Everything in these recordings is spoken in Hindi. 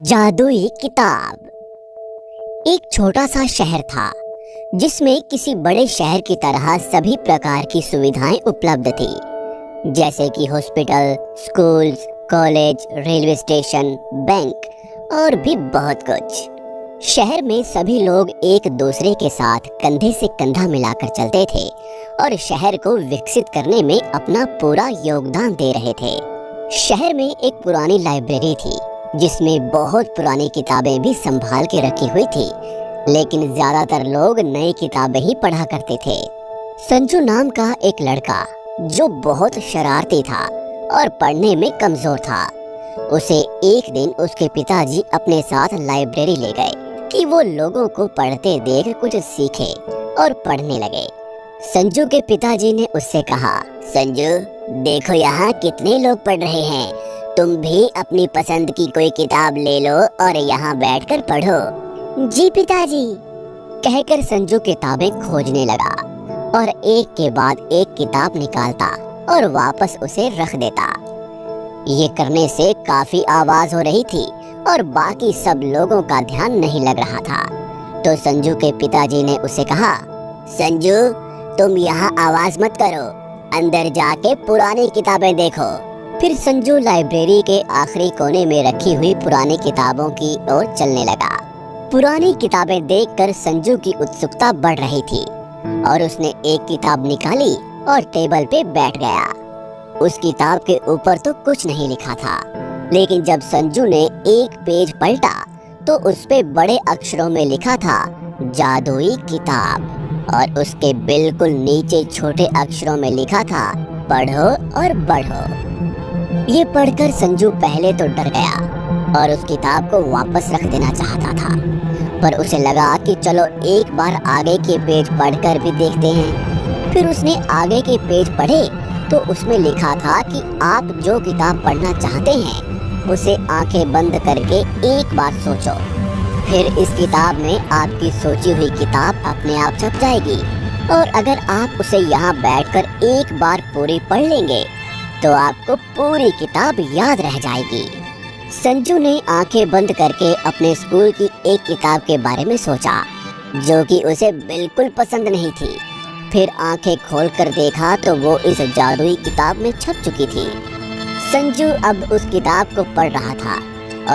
जादुई किताब। एक छोटा सा शहर था जिसमें किसी बड़े शहर की तरह सभी प्रकार की सुविधाएं उपलब्ध थी, जैसे कि hospital, schools, college, railway station, bank और भी बहुत कुछ। शहर में सभी लोग एक दूसरे के साथ कंधे से कंधा मिलाकर चलते थे और शहर को विकसित करने में अपना पूरा योगदान दे रहे थे। शहर में एक पुरानी लाइब्रेरी थी जिसमें बहुत पुरानी किताबें भी संभाल के रखी हुई थी, लेकिन ज्यादातर लोग नई किताबें ही पढ़ा करते थे। संजू नाम का एक लड़का जो बहुत शरारती था और पढ़ने में कमजोर था, उसे एक दिन उसके पिताजी अपने साथ लाइब्रेरी ले गए कि वो लोगों को पढ़ते देख कुछ सीखे और पढ़ने लगे। संजू के पिताजी ने उससे कहा, संजू देखो यहाँ कितने लोग पढ़ रहे हैं, तुम भी अपनी पसंद की कोई किताब ले लो और यहाँ बैठकर पढ़ो। जी पिताजी, कहकर संजू किताबें खोजने लगा और एक के बाद एक किताब निकालता और वापस उसे रख देता। ये करने से काफी आवाज हो रही थी और बाकी सब लोगों का ध्यान नहीं लग रहा था। तो संजू के पिताजी ने उसे कहा, संजू तुम यहाँ आवाज मत करो, अंदर जाके पुरानी किताबें देखो। फिर संजू लाइब्रेरी के आखिरी कोने में रखी हुई पुरानी किताबों की ओर चलने लगा। पुरानी किताबें देखकर संजू की उत्सुकता बढ़ रही थी और उसने एक किताब निकाली और टेबल पे बैठ गया। उस किताब के ऊपर तो कुछ नहीं लिखा था, लेकिन जब संजू ने एक पेज पलटा तो उस पे बड़े अक्षरों में लिखा था जादुई किताब, और उसके बिल्कुल नीचे छोटे अक्षरों में लिखा था पढ़ो और बढ़ो। ये पढ़कर संजू पहले तो डर गया और उस किताब को वापस रख देना चाहता था, पर उसे लगा कि चलो एक बार आगे के पेज पढ़कर भी देखते हैं। फिर उसने आगे के पेज पढ़े तो उसमें लिखा था कि आप जो किताब पढ़ना चाहते हैं उसे आंखें बंद करके एक बार सोचो, फिर इस किताब में आपकी सोची हुई किताब अपने आप छप जाएगी, और अगर आप उसे यहाँ बैठकर एक बार पूरी पढ़ लेंगे तो आपको पूरी किताब याद रह जाएगी। संजू ने आंखें बंद करके अपने स्कूल की एक किताब के बारे में सोचा जो कि उसे बिल्कुल पसंद नहीं थी। फिर आंखें खोलकर देखा तो वो इस जादुई किताब में छप चुकी थी। संजू अब उस किताब को पढ़ रहा था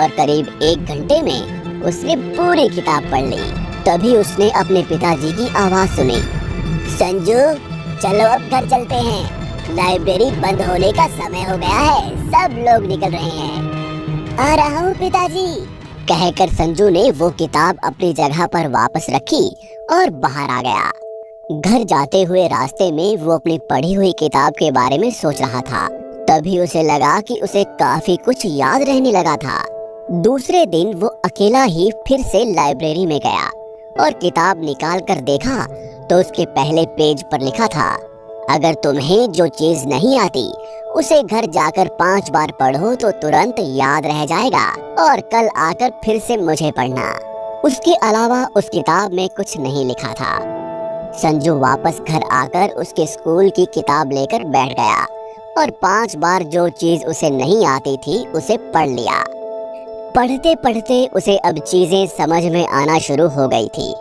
और करीब 1 घंटे में उसने पूरी किताब पढ़ ली। तभी उसने अपने पिताजी की आवाज सुनी, संजू चलो अब घर चलते हैं, लाइब्रेरी बंद होने का समय हो गया है, सब लोग निकल रहे हैं। आ रहा हूँ पिताजी, कहकर संजू ने वो किताब अपनी जगह पर वापस रखी और बाहर आ गया। घर जाते हुए रास्ते में वो अपनी पढ़ी हुई किताब के बारे में सोच रहा था। तभी उसे लगा कि उसे काफी कुछ याद रहने लगा था। दूसरे दिन वो अकेला ही फिर से लाइब्रेरी में गया और किताब निकाल कर देखा तो उसके पहले पेज पर लिखा था, अगर तुम्हें जो चीज नहीं आती उसे घर जाकर 5 बार पढ़ो तो तुरंत याद रह जाएगा, और कल आकर फिर से मुझे पढ़ना। उसके अलावा उस किताब में कुछ नहीं लिखा था। संजू वापस घर आकर उसके स्कूल की किताब लेकर बैठ गया और 5 बार जो चीज उसे नहीं आती थी उसे पढ़ लिया। पढ़ते पढ़ते उसे अब चीजें समझ में आना शुरू हो गई थी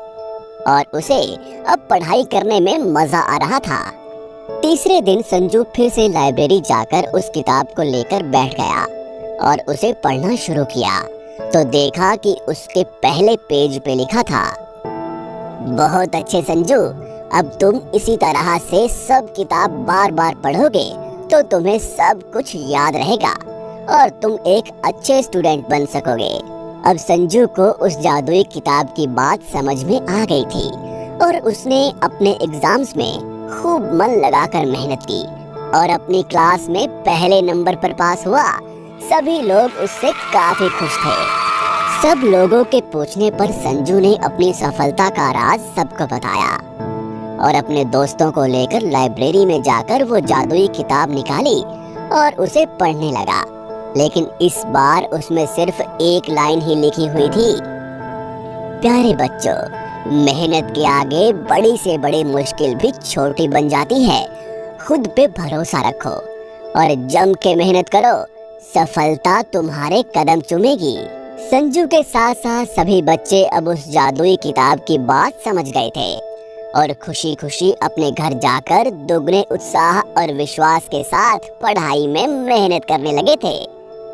और उसे अब पढ़ाई करने में मजा आ रहा था। तीसरे दिन संजू फिर से लाइब्रेरी जाकर उस किताब को लेकर बैठ गया और उसे पढ़ना शुरू किया तो देखा कि उसके पहले पेज पे लिखा था, बहुत अच्छे संजू, अब तुम इसी तरह से सब किताब बार बार पढ़ोगे तो तुम्हें सब कुछ याद रहेगा और तुम एक अच्छे स्टूडेंट बन सकोगे। अब संजू को उस जादुई किताब की बात समझ में आ गई थी और उसने अपने एग्जाम्स में खूब मन लगाकर मेहनत की और अपनी क्लास में पहले नंबर पर पास हुआ। सभी लोग उससे काफी खुश थे। सब लोगों के पूछने पर संजू ने अपनी सफलता का राज सबको बताया और अपने दोस्तों को लेकर लाइब्रेरी में जाकर वो जादुई किताब निकाली और उसे पढ़ने लगा, लेकिन इस बार उसमें सिर्फ एक लाइन ही लिखी हुई थी, प्यारे बच्चों, मेहनत के आगे बड़ी से बड़ी मुश्किल भी छोटी बन जाती है। खुद पे भरोसा रखो और जम के मेहनत करो, सफलता तुम्हारे कदम चूमेगी। संजू के साथ साथ सभी बच्चे अब उस जादुई किताब की बात समझ गए थे और खुशी खुशी अपने घर जाकर दुगने उत्साह और विश्वास के साथ पढ़ाई में मेहनत करने लगे थे।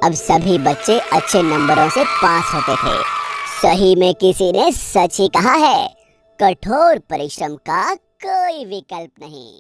अब सभी बच्चे अच्छे नंबरों से पास होते थे। सही में किसी ने सच ही कहा है, कठोर परिश्रम का कोई विकल्प नहीं।